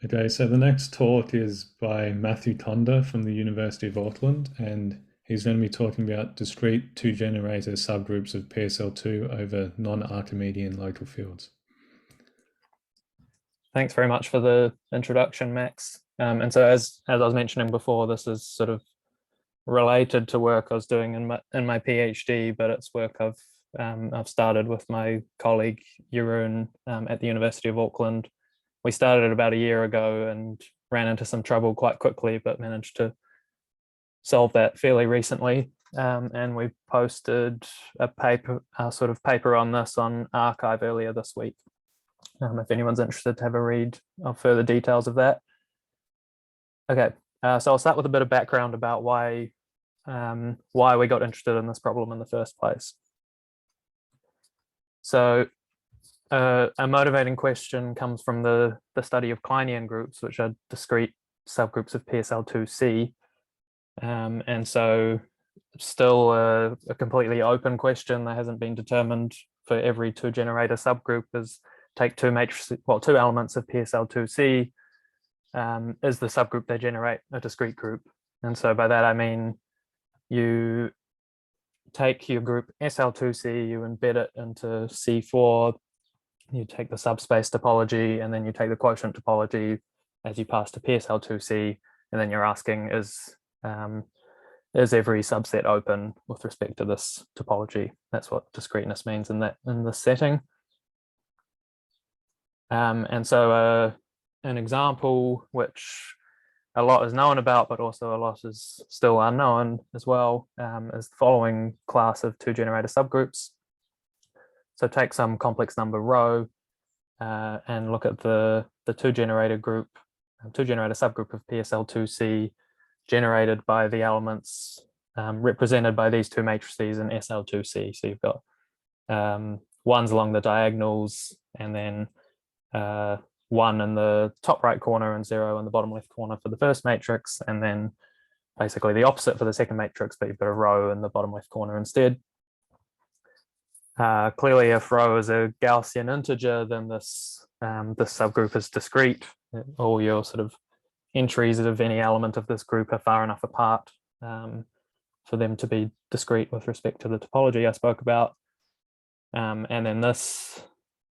Okay, so the next talk is by Matthew Conder from the University of Auckland, and he's going to be talking about discrete two-generator subgroups of PSL₂ over non-Archimedean local fields. Thanks very much for the introduction, Max. And so as I was mentioning before, this is sort of related to work I was doing in my PhD, but it's work I've started with my colleague Jeroen at the University of Auckland. We started it about a year ago and ran into some trouble quite quickly, but managed to solve that fairly recently. And we posted a sort of paper on this on arXiv earlier this week. If anyone's interested to have a read of further details of that. Okay, so I'll start with a bit of background about why we got interested in this problem in the first place. So a motivating question comes from the study of Kleinian groups, which are discrete subgroups of PSL₂C. And so still a completely open question that hasn't been determined for every two-generator subgroup is take two matrices, well, two elements of PSL₂C, is the subgroup they generate a discrete group. And so by that I mean you take your group SL₂C, you embed it into C4, you take the subspace topology, and then you take the quotient topology as you pass to PSL₂C, and then you're asking is every subset open with respect to this topology? That's what discreteness means in this setting. And so an example which a lot is known about, but also a lot is still unknown as well, is the following class of two-generator subgroups. So take some complex number rho and look at the two-generator subgroup of PSL₂C generated by the elements represented by these two matrices in SL₂C. So you've got ones along the diagonals, and then 1 in the top right corner and 0 in the bottom left corner for the first matrix, and then basically the opposite for the second matrix, but you've got a row in the bottom left corner instead. Clearly, if rho is a Gaussian integer, then this subgroup is discrete. All your sort of entries of any element of this group are far enough apart for them to be discrete with respect to the topology I spoke about. And then the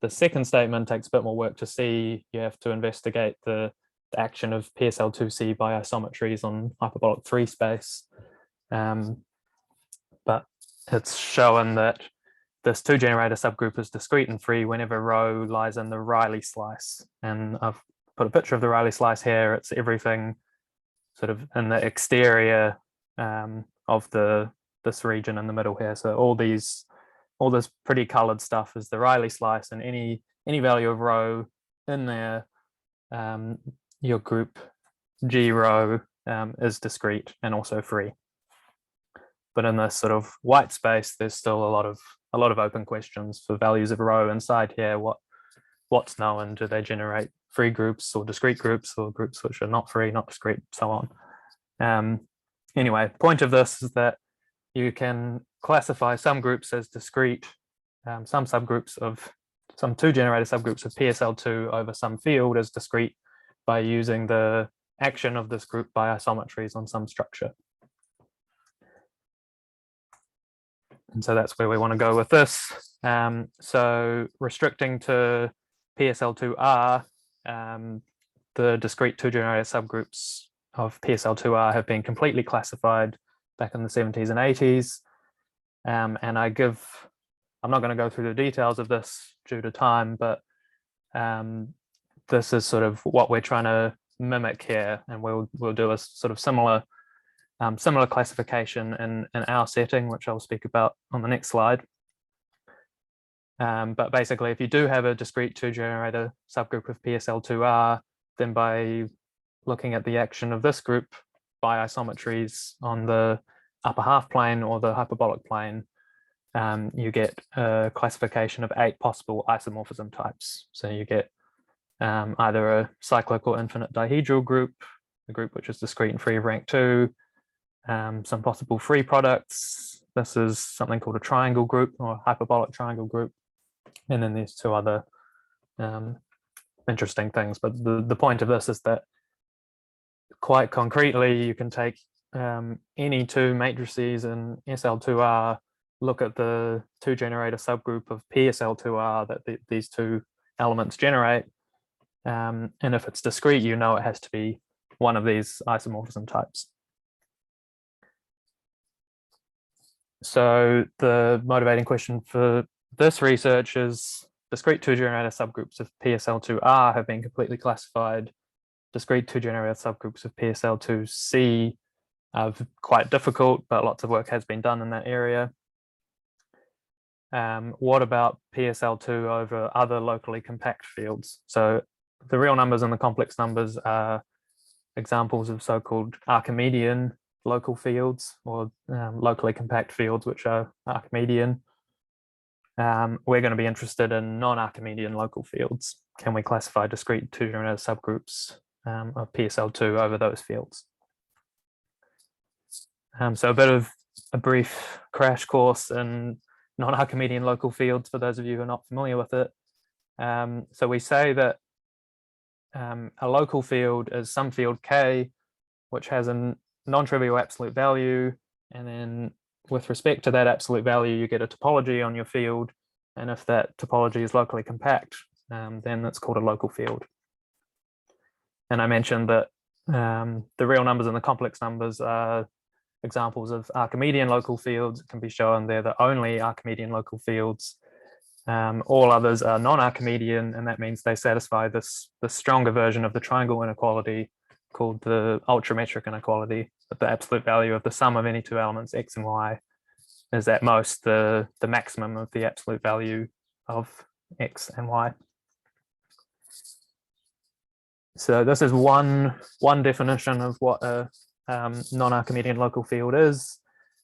second statement takes a bit more work to see. You have to investigate the action of PSL₂C by isometries on hyperbolic 3 space. But it's shown that this two-generator subgroup is discrete and free whenever rho lies in the Rayleigh slice. And I've put a picture of the Rayleigh slice here. It's everything sort of in the exterior of this region in the middle here. So all this pretty colored stuff is the Rayleigh slice, and any value of rho in there, your group G rho is discrete and also free. But in this sort of white space, there's still a lot of open questions for values of rho inside here. What's known? Do they generate free groups or discrete groups, or groups which are not free, not discrete, so on. Anyway, the point of this is that you can classify some groups as discrete, some two-generator subgroups of PSL₂ over some field as discrete by using the action of this group by isometries on some structure. And so that's where we want to go with this. So restricting to PSL₂R, the discrete two-generator subgroups of PSL₂R have been completely classified back in the 70s and 80s. And I'm not going to go through the details of this due to time, but this is sort of what we're trying to mimic here, and we'll do a sort of similar classification in our setting, which I'll speak about on the next slide. But basically, if you do have a discrete two-generator subgroup of PSL₂R, then by looking at the action of this group by isometries on the upper half plane or the hyperbolic plane, you get a classification of 8 possible isomorphism types. So you get either a cyclic or infinite dihedral group, a group which is discrete and free of rank 2, some possible free products. This is something called a triangle group or hyperbolic triangle group. And then there's 2 other interesting things. But the point of this is that quite concretely, you can take any two matrices in SL2R, look at the two generator subgroup of PSL2R that these two elements generate. And if it's discrete, you know it has to be one of these isomorphism types. So the motivating question for this research is discrete two generator subgroups of PSL2R have been completely classified. Discrete two generator subgroups of PSL2C are quite difficult, but lots of work has been done in that area. What about PSL2 over other locally compact fields? So the real numbers and the complex numbers are examples of so-called Archimedean local fields, or locally compact fields which are Archimedean. We're going to be interested in non-Archimedean local fields. Can we classify discrete two generator subgroups of PSL2 over those fields? So a brief crash course in non-Archimedean local fields for those of you who are not familiar with it. So we say that a local field is some field K which has a non-trivial absolute value, and then with respect to that absolute value you get a topology on your field, and if that topology is locally compact, then that's called a local field. And I mentioned that the real numbers and the complex numbers are examples of Archimedean local fields. It can be shown they're the only Archimedean local fields. All others are non-Archimedean, and that means they satisfy the stronger version of the triangle inequality called the ultrametric inequality, that the absolute value of the sum of any two elements x and y is at most the maximum of the absolute value of x and y. So this is one definition of what a non-Archimedean local field is.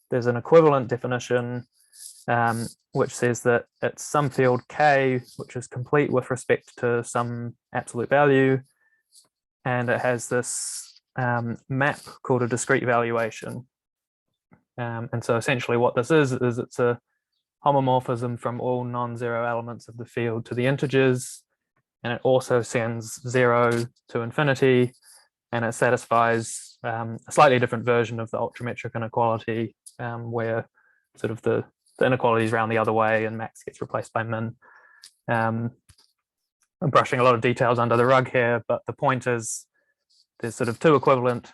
There's an equivalent definition which says that it's some field K which is complete with respect to some absolute value, and it has this map called a discrete valuation. And so essentially what this is it's a homomorphism from all non-zero elements of the field to the integers, and it also sends 0 to infinity, and it satisfies a slightly different version of the ultrametric inequality, where sort of the inequality is round the other way and max gets replaced by min. I'm brushing a lot of details under the rug here, but the point is there's sort of two equivalent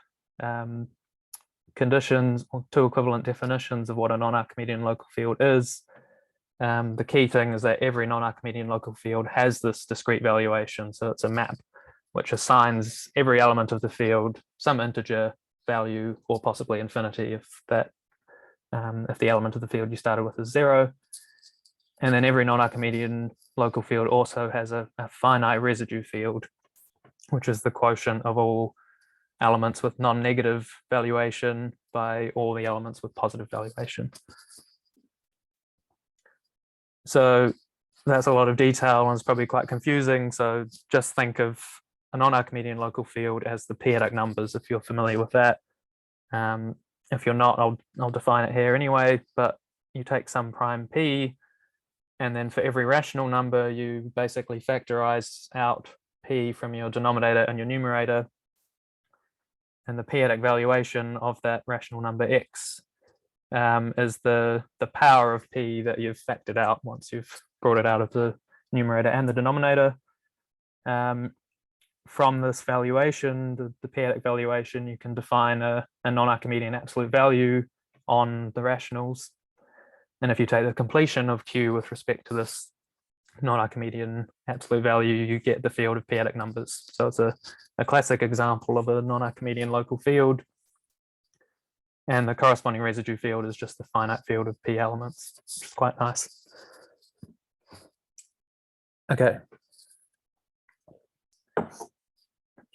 conditions, or two equivalent definitions of what a non-Archimedean local field is. The key thing is that every non-Archimedean local field has this discrete valuation. So it's a map which assigns every element of the field some integer value, or possibly infinity if the element of the field you started with is 0. And then every non-Archimedean local field also has a finite residue field, which is the quotient of all elements with non-negative valuation by all the elements with positive valuation. So that's a lot of detail and it's probably quite confusing. So just think of a non-Archimedean local field as the p-adic numbers, if you're familiar with that. If you're not, I'll define it here anyway, but you take some prime p, and then for every rational number, you basically factorize out p from your denominator and your numerator. And the p-adic valuation of that rational number x is the power of p that you've factored out once you've brought it out of the numerator and the denominator. From this valuation, the p-adic valuation, you can define a non-Archimedean absolute value on the rationals. And if you take the completion of Q with respect to this non-Archimedean absolute value, you get the field of p-adic numbers. So it's a classic example of a non-Archimedean local field. And the corresponding residue field is just the finite field of p elements, which is quite nice. Okay.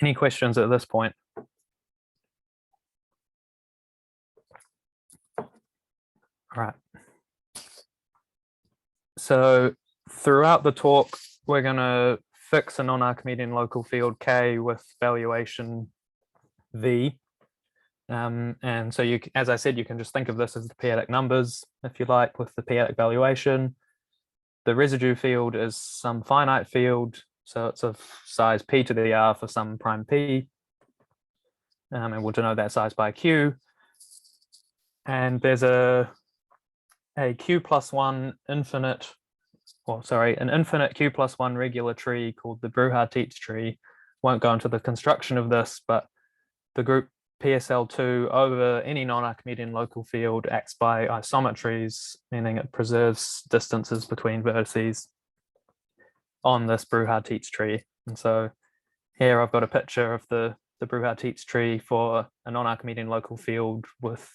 Any questions at this point? All right. So throughout the talk, we're going to fix a non-Archimedean local field K with valuation V. And so you, as I said, you can just think of this as the p-adic numbers, if you like, with the p-adic valuation. The residue field is some finite field So it's of size p to the r for some prime p. And we'll denote that size by q. And there's a q plus one infinite, or sorry, an infinite q plus one regular tree called the Brouwer-Tietz tree. Won't go into the construction of this, but the group PSL₂ over any non-Archimedean local field acts by isometries, meaning it preserves distances between vertices on this Brouwer-Tietz tree. And so here I've got a picture of the Brouwer-Tietz tree for a non-Archimedean local field with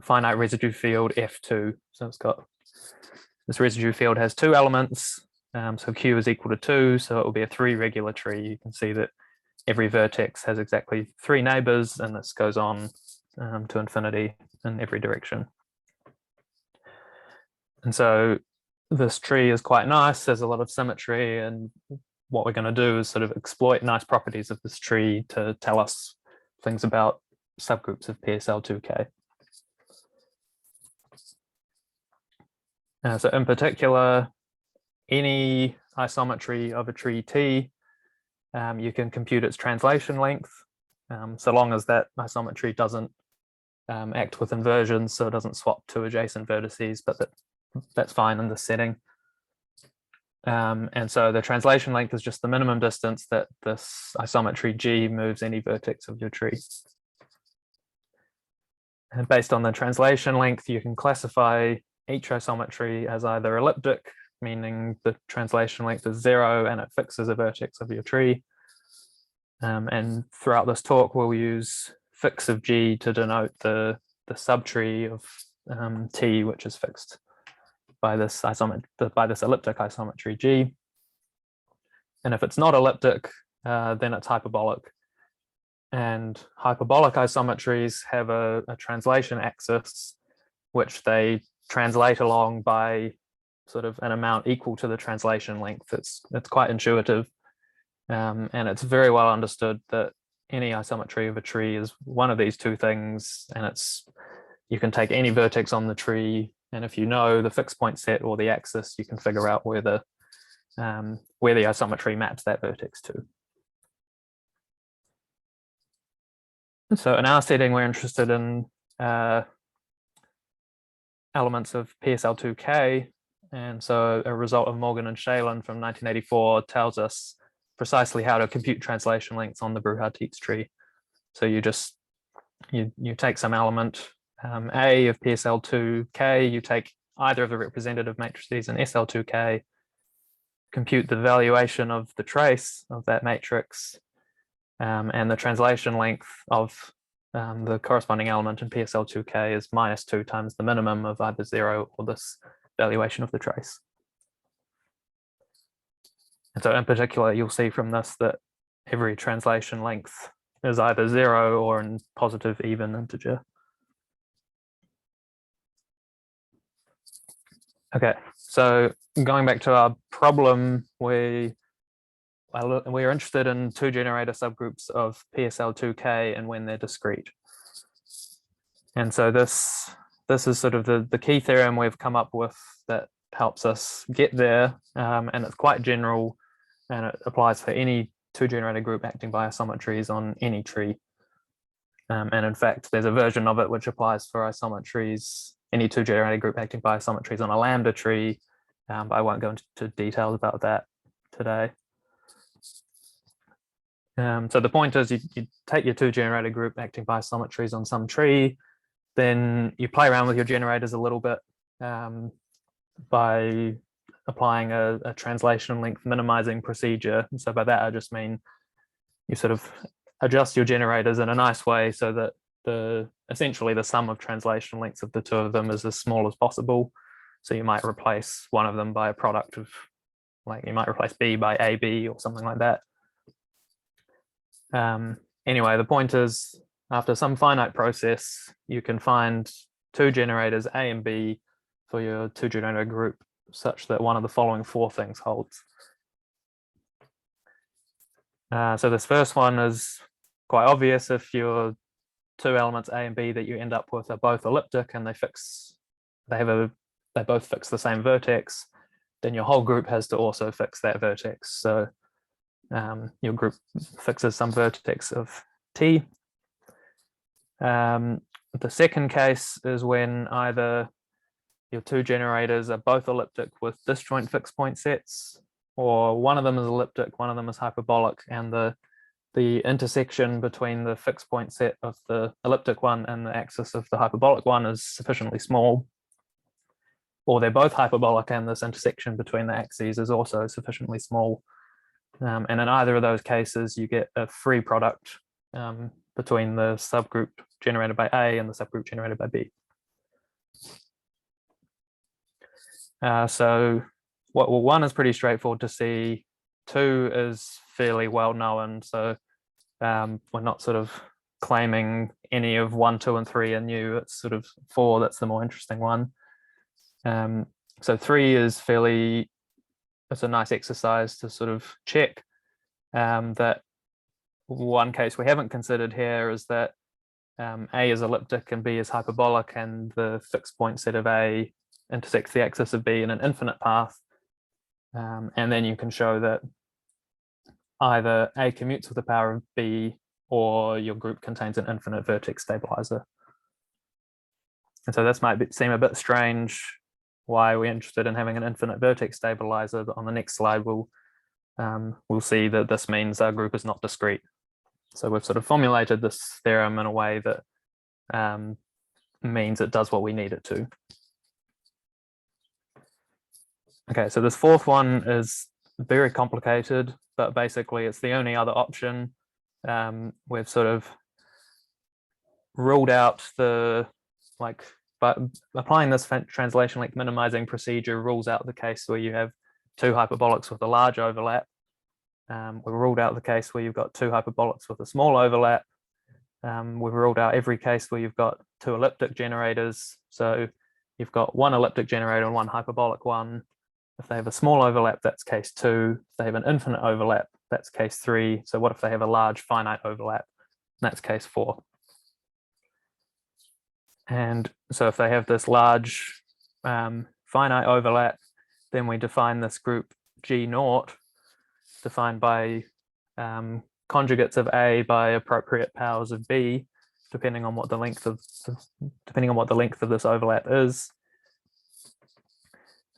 finite residue field F2. So it's got, this residue field has two elements. So Q is equal to 2, so it will be a 3 regular tree. You can see that every vertex has exactly 3 neighbors, and this goes on to infinity in every direction. And so this tree is quite nice. There's a lot of symmetry, and what we're going to do is sort of exploit nice properties of this tree to tell us things about subgroups of PSL₂K. So in particular, any isometry of a tree T, you can compute its translation length, so long as that isometry doesn't act with inversions, so it doesn't swap to adjacent vertices, but that's fine in this setting. And so the translation length is just the minimum distance that this isometry G moves any vertex of your tree. And based on the translation length, you can classify each isometry as either elliptic, meaning the translation length is 0 and it fixes a vertex of your tree. And throughout this talk, we'll use fix of G to denote the subtree of T, which is fixed by this elliptic isometry G. And if it's not elliptic, then it's hyperbolic. And hyperbolic isometries have a translation axis, which they translate along by sort of an amount equal to the translation length. It's quite intuitive, and it's very well understood that any isometry of a tree is one of these two things, and you can take any vertex on the tree, and if you know the fixed point set or the axis, you can figure out where the isometry maps that vertex to. So in our setting, we're interested in elements of PSL₂K. And so a result of Morgan and Shalen from 1984 tells us precisely how to compute translation lengths on the Brouwer-Tietz tree. So you take some element A of PSL₂K, you take either of the representative matrices in SL₂K, compute the valuation of the trace of that matrix, and the translation length of the corresponding element in PSL₂K is -2 times the minimum of either 0 or this valuation of the trace. And so in particular, you'll see from this that every translation length is either 0 or in positive even integer. Okay, so going back to our problem, we're interested in 2 generator subgroups of PSL₂K and when they're discrete. And so this is sort of the key theorem we've come up with that helps us get there, and it's quite general, and it applies for any 2 generator group acting by isometries on any tree. And in fact, there's a version of it which applies for isometries, any 2 generator group acting by isometries on a lambda tree, but I won't go into details about that today. So the point is you take your 2 generator group acting by isometries on some tree, then you play around with your generators a little bit by applying a translation length minimizing procedure. And so by that, I just mean you sort of adjust your generators in a nice way so that essentially the sum of translation lengths of the 2 of them is as small as possible. So you might replace one of them by a product of, like you might replace B by AB or something like that. Anyway, the point is, after some finite process, you can find 2 generators A and B for your 2 generator group such that one of the following 4 things holds. So this first one is quite obvious. If your 2 elements A and B that you end up with are both elliptic and they both fix the same vertex, then your whole group has to also fix that vertex. So your group fixes some vertex of T. The second case is when either your two generators are both elliptic with disjoint fixed point sets, or one of them is elliptic, one of them is hyperbolic, and the intersection between the fixed point set of the elliptic one and the axis of the hyperbolic one is sufficiently small, or they're both hyperbolic and this intersection between the axes is also sufficiently small. And in either of those cases, you get a free product between the subgroup generated by A and the subgroup generated by B. So well, one is pretty straightforward to see. Two is fairly well known. So we're not sort of claiming any of 1, 2, and 3 are new. It's sort of 4 that's the more interesting one. So 3 is fairly, it's a nice exercise to sort of check that one case we haven't considered here is that A is elliptic and B is hyperbolic, and the fixed point set of A intersects the axis of B in an infinite path. And then you can show that either A commutes with the power of B or your group contains an infinite vertex stabilizer. And so this might seem a bit strange. Why are we interested in having an infinite vertex stabilizer? But on the next slide, we'll see that this means our group is not discrete. So we've sort of formulated this theorem in a way that means it does what we need it to. Okay, so this fourth one is very complicated, but basically it's the only other option. We've sort of ruled out but applying this translation link minimizing procedure rules out the case where you have two hyperbolics with a large overlap. We've ruled out the case where you've got two hyperbolics with a small overlap. We've ruled out every case where you've got two elliptic generators. So you've got one elliptic generator and one hyperbolic one. If they have a small overlap, that's case 2. If they have an infinite overlap, that's case 3. So what if they have a large finite overlap? That's case 4. And so if they have this large finite overlap, then we define this group G0, defined by conjugates of A by appropriate powers of B, depending on what the length of this overlap is.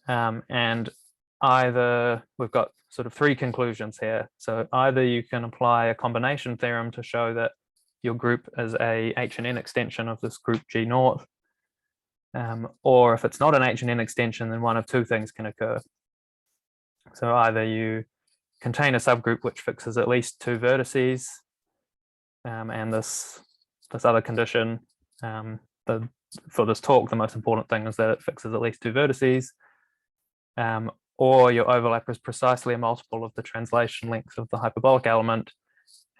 And either we've got sort of 3 conclusions here. So either you can apply a combination theorem to show that your group is a H&N extension of this group G0, or if it's not an H&N extension, then one of 2 things can occur. So either you contain a subgroup which fixes at least 2 vertices, and this other condition, for this talk, the most important thing is that it fixes at least 2 vertices, or your overlap is precisely a multiple of the translation length of the hyperbolic element,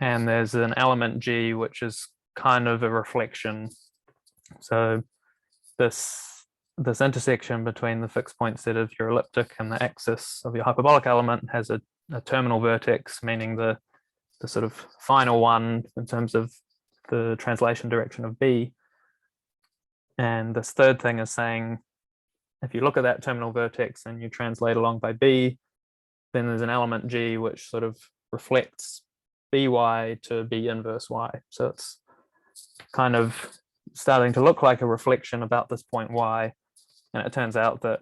and there's an element G which is kind of a reflection. So this intersection between the fixed point set of your elliptic and the axis of your hyperbolic element has a terminal vertex, meaning the sort of final one in terms of the translation direction of B. And this third thing is saying, if you look at that terminal vertex and you translate along by B, then there's an element G which sort of reflects by to B inverse y. So it's kind of starting to look like a reflection about this point y. And it turns out that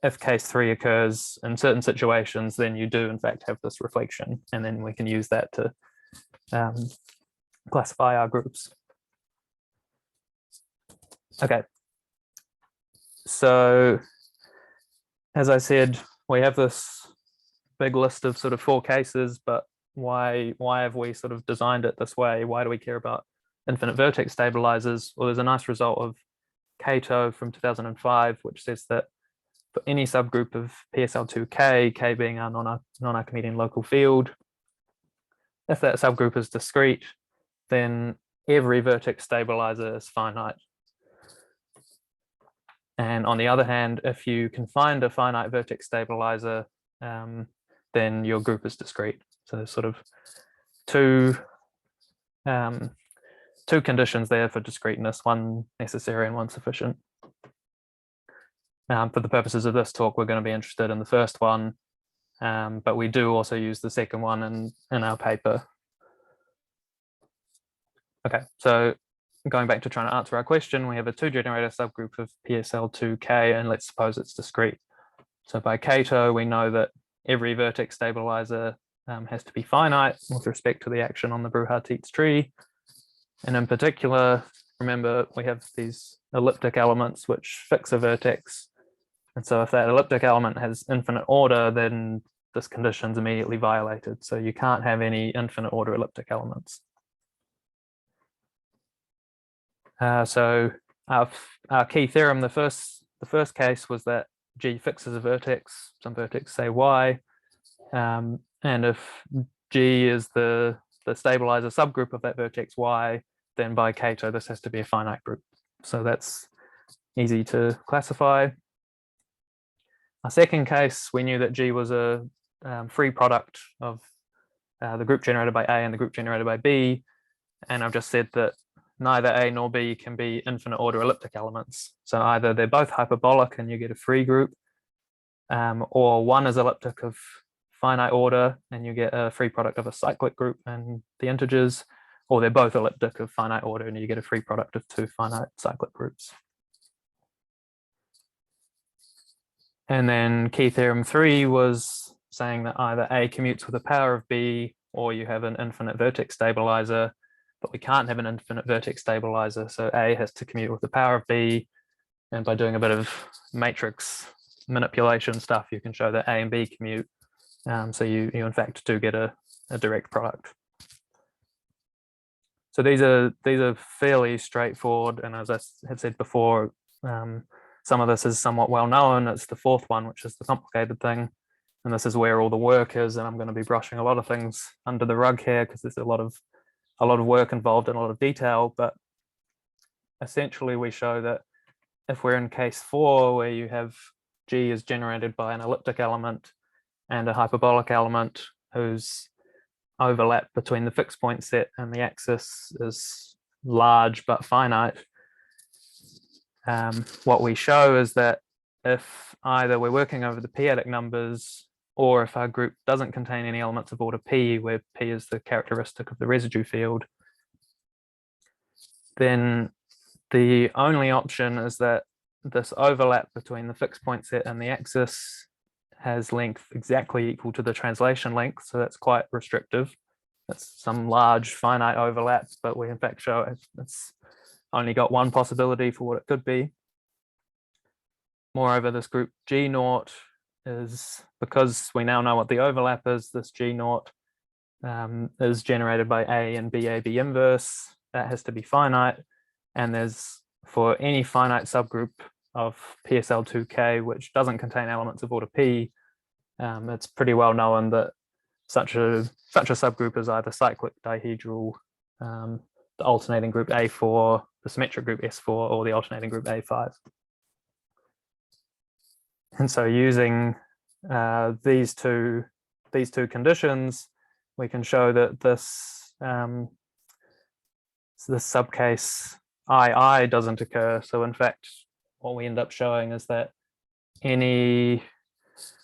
if case 3 occurs in certain situations, then you do in fact have this reflection. And then we can use that to classify our groups. Okay. So as I said, we have this big list of sort of 4 cases, but why have we sort of designed it this way? Why do we care about infinite vertex stabilizers? Well, there's a nice result of Cato from 2005, which says that for any subgroup of PSL₂ K being our non-archimedean local field, if that subgroup is discrete, then every vertex stabilizer is finite. And on the other hand, if you can find a finite vertex stabilizer, then your group is discrete. So there's sort of two conditions there for discreteness, one necessary and one sufficient. For the purposes of this talk, we're going to be interested in the first one, but we do also use the second one in our paper. Okay, so going back to trying to answer our question, we have a 2-generator subgroup of PSL₂K, and let's suppose it's discrete. So by Cato, we know that every vertex stabilizer has to be finite with respect to the action on the Broussard-Dietz tree. And in particular, remember, we have these elliptic elements which fix a vertex. And so if that elliptic element has infinite order, then this condition is immediately violated. So you can't have any infinite order elliptic elements. So our key theorem, the first case was that G fixes a vertex, some vertex say Y, and if G is the stabilizer subgroup of that vertex Y, then by Cato this has to be a finite group. So that's easy to classify. Our second case, we knew that G was a free product of the group generated by A and the group generated by B, and I've just said that neither A nor B can be infinite order elliptic elements. So either they're both hyperbolic and you get a free group, or one is elliptic of finite order and you get a free product of a cyclic group and the integers, or they're both elliptic of finite order and you get a free product of 2 finite cyclic groups. And then key theorem 3 was saying that either A commutes with the power of B, or you have an infinite vertex stabilizer, but we can't have an infinite vertex stabilizer, so A has to commute with the power of B, and by doing a bit of matrix manipulation stuff, you can show that A and B commute, so you in fact do get a direct product. So these are fairly straightforward, and as I had said before, some of this is somewhat well known. It's the fourth one, which is the complicated thing, and this is where all the work is, and I'm going to be brushing a lot of things under the rug here because there's a lot of work involved and a lot of detail. But essentially we show that if we're in case 4, where you have G is generated by an elliptic element and a hyperbolic element whose overlap between the fixed point set and the axis is large but finite, what we show is that if either we're working over the p-adic numbers, or if our group doesn't contain any elements of order p, where p is the characteristic of the residue field, then the only option is that this overlap between the fixed point set and the axis has length exactly equal to the translation length. So that's quite restrictive. That's some large finite overlap, but we in fact show it's only got one possibility for what it could be. Moreover, this group G0 is, because we now know what the overlap is, this G0 is generated by A and B inverse. That has to be finite. And there's, for any finite subgroup of PSL₂K, which doesn't contain elements of order P, it's pretty well known that such a subgroup is either cyclic, dihedral, the alternating group A4, the symmetric group S4, or the alternating group A5. And so using these two conditions, we can show that this subcase II doesn't occur. So in fact, what we end up showing is that any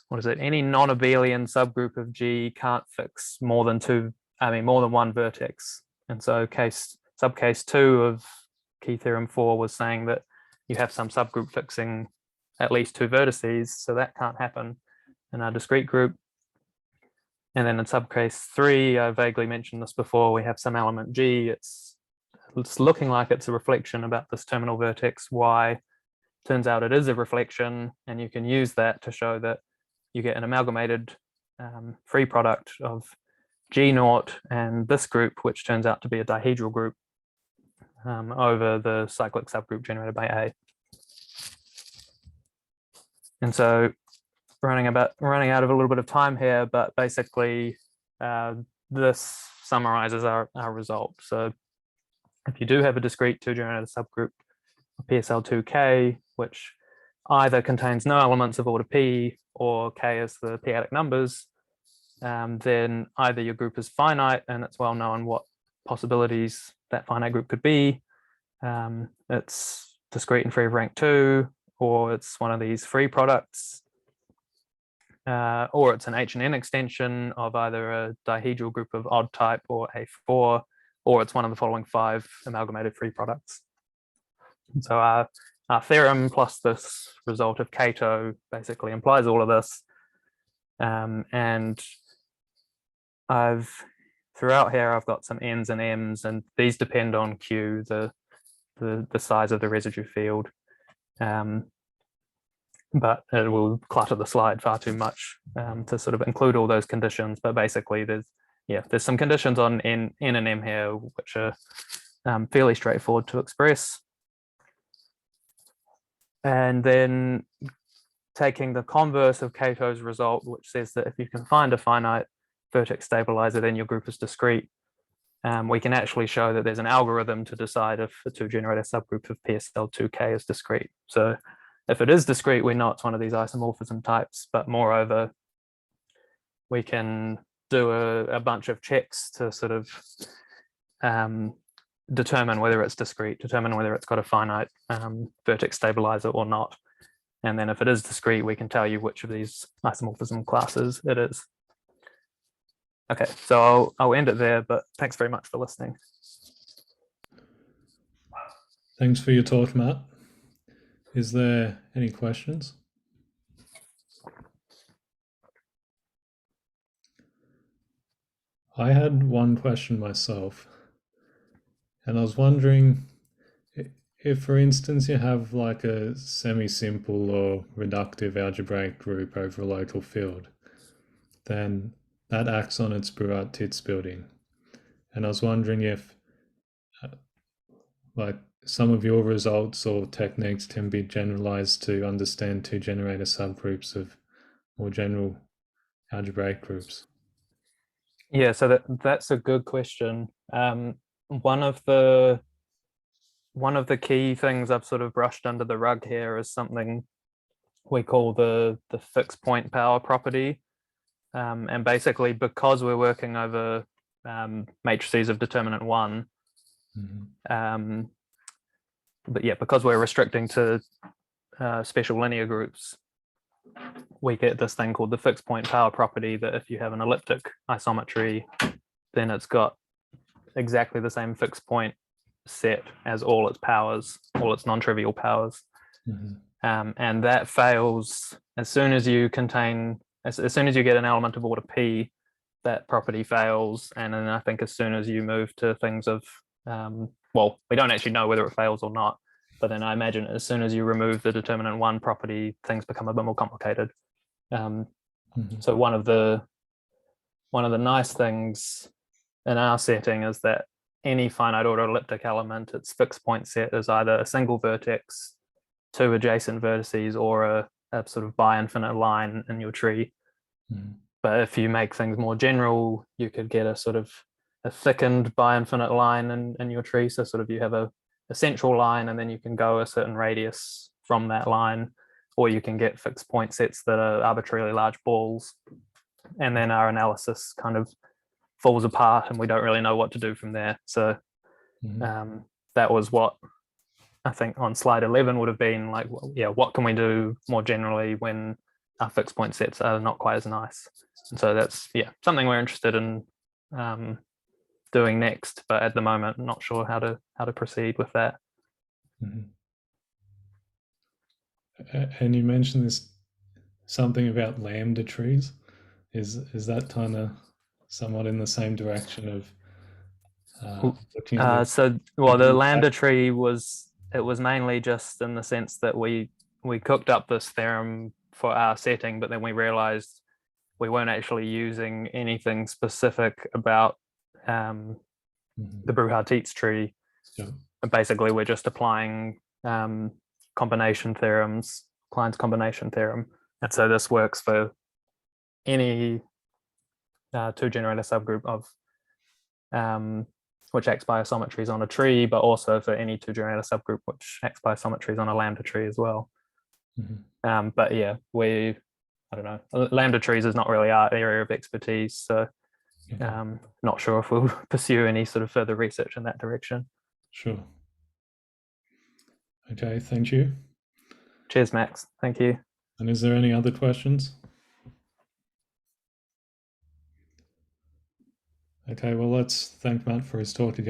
non-abelian subgroup of G can't fix more than one vertex. And so subcase 2 of key theorem 4 was saying that you have some subgroup fixing at least 2 vertices, so that can't happen in our discrete group. And then in subcase 3, I vaguely mentioned this before, we have some element G. It's looking like it's a reflection about this terminal vertex Y. Turns out it is a reflection, and you can use that to show that you get an amalgamated free product of G0 and this group, which turns out to be a dihedral group over the cyclic subgroup generated by A. And so running out of a little bit of time here, but basically this summarizes our result. So if you do have a discrete 2-generator subgroup of PSL₂K, which either contains no elements of order P, or K is the p-adic numbers, then either your group is finite, and it's well known what possibilities that finite group could be. It's discrete and free of rank 2, or it's one of these free products, or it's an H&N extension of either a dihedral group of odd type or A4, or it's one of the following 5 amalgamated free products. So our theorem plus this result of Cato basically implies all of this. And throughout here, I've got some N's and M's, and these depend on Q, the size of the residue field. But it will clutter the slide far too much to sort of include all those conditions. But basically, there's some conditions on N and M here, which are fairly straightforward to express. And then taking the converse of Cato's result, which says that if you can find a finite vertex stabilizer, then your group is discrete. We can actually show that there's an algorithm to decide if a 2-generator subgroup of PSL₂K is discrete. So if it is discrete, we know it's one of these isomorphism types, but moreover, we can do a bunch of checks to sort of determine whether it's discrete, determine whether it's got a finite vertex stabilizer or not. And then if it is discrete, we can tell you which of these isomorphism classes it is. Okay, so I'll end it there, but thanks very much for listening. Thanks for your talk, Matt. Is there any questions? I had one question myself, and I was wondering if, for instance, you have like a semi-simple or reductive algebraic group over a local field, then that acts on its Brouillard-Titz building. And I was wondering if like some of your results or techniques can be generalized to understand 2-generator subgroups of more general algebraic groups. Yeah, so that's a good question. One of the key things I've sort of brushed under the rug here is something we call the fixed point power property. And basically, because we're working over matrices of determinant 1, but yeah, because we're restricting to special linear groups, we get this thing called the fixed point power property, that if you have an elliptic isometry, then it's got exactly the same fixed point set as all its powers, all its non-trivial powers. And that fails as soon as you contain, as soon as you get an element of order P, that property fails. And then I think as soon as you move to things of, well, we don't actually know whether it fails or not, but then I imagine as soon as you remove the determinant 1 property, things become a bit more complicated. So one of the nice things in our setting is that any finite order elliptic element, its fixed point set is either a single vertex, 2 adjacent vertices, or a sort of bi-infinite line in your tree. But if you make things more general, you could get a sort of a thickened bi-infinite line in your tree. So sort of you have a central line, and then you can go a certain radius from that line, or you can get fixed point sets that are arbitrarily large balls. And then our analysis kind of falls apart and we don't really know what to do from there. So that was what I think on slide 11 would have been like, well, yeah, what can we do more generally when our fixed point sets are not quite as nice? And so that's, yeah, something we're interested in doing next, but at the moment, not sure how to proceed with that. And you mentioned this something about lambda trees. Is that kind of somewhat in the same direction of looking at so well, the lambda tree was mainly just in the sense that we cooked up this theorem for our setting, but then we realized we weren't actually using anything specific about the Brouillard-Titz tree. And basically we're just applying combination theorems, Klein's combination theorem. And so this works for any 2-generator subgroup of which acts by isometries on a tree, but also for any 2-generator subgroup which acts by isometries on a lambda tree as well. But yeah, I don't know, lambda trees is not really our area of expertise, so not sure if we'll pursue any sort of further research in that direction. Sure. Okay, thank you. Cheers, Max. Thank you. And is there any other questions? Okay, well, let's thank Matt for his talk again.